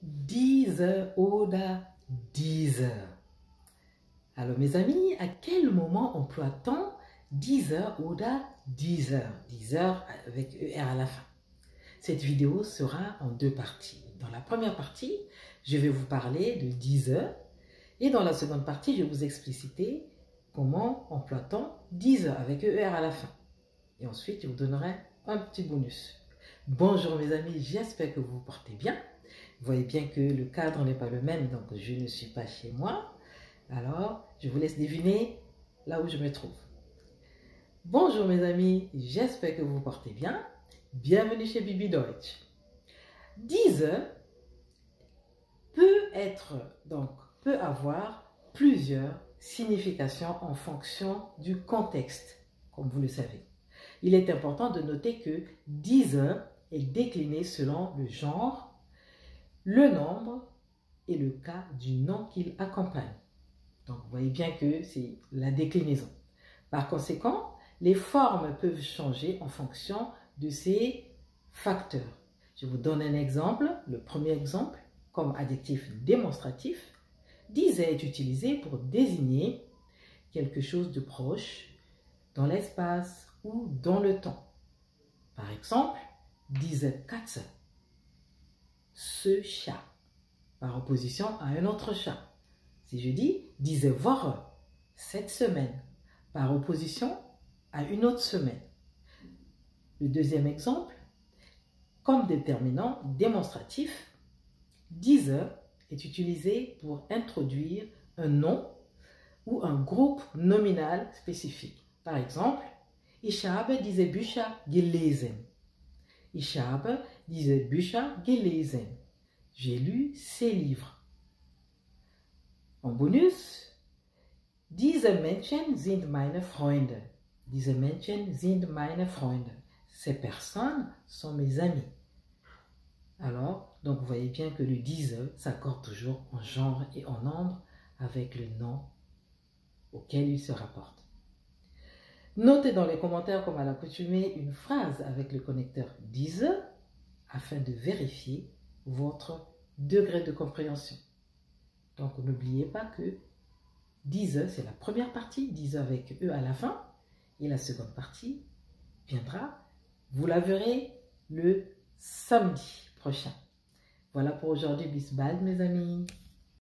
Diese oder diese. Alors mes amis, à quel moment emploie-t-on diese oder diese? Diese avec ER à la fin. Cette vidéo sera en deux parties. Dans la première partie, je vais vous parler de diese et dans la seconde partie, je vais vous expliciter comment emploie-t-on diese avec ER à la fin. Et ensuite, je vous donnerai un petit bonus. Bonjour mes amis, j'espère que vous vous portez bien. Vous voyez bien que le cadre n'est pas le même, donc je ne suis pas chez moi. Alors, je vous laisse deviner là où je me trouve. Bonjour mes amis, j'espère que vous vous portez bien. Bienvenue chez Bibi Deutsch. Diese peut avoir plusieurs significations en fonction du contexte, comme vous le savez. Il est important de noter que diese est décliné selon le genre, le nombre et le cas du nom qu'il accompagne. Donc, vous voyez bien que c'est la déclinaison. Par conséquent, les formes peuvent changer en fonction de ces facteurs. Je vous donne un exemple. Le premier exemple, comme adjectif démonstratif, diese est utilisé pour désigner quelque chose de proche dans l'espace ou dans le temps. Par exemple, diese Katze, ce chat, par opposition à un autre chat. Si je dis diese Woche, cette semaine, par opposition à une autre semaine. Le deuxième exemple, comme déterminant démonstratif, diese est utilisé pour introduire un nom ou un groupe nominal spécifique. Par exemple, ich habe diese Bücher gelesen. Ich habe diese Bücher gelesen. J'ai lu ces livres. En bonus, diese Menschen sind meine Freunde. Diese Menschen sind meine Freunde. Ces personnes sont mes amis. Alors, donc vous voyez bien que le diese s'accorde toujours en genre et en nombre avec le nom auquel il se rapporte. Notez dans les commentaires, comme à l'accoutumée, une phrase avec le connecteur diese afin de vérifier votre degré de compréhension. Donc, n'oubliez pas que diese, c'est la première partie, diese avec E à la fin, et la seconde partie viendra, vous la verrez le samedi prochain. Voilà pour aujourd'hui, bis bald mes amis.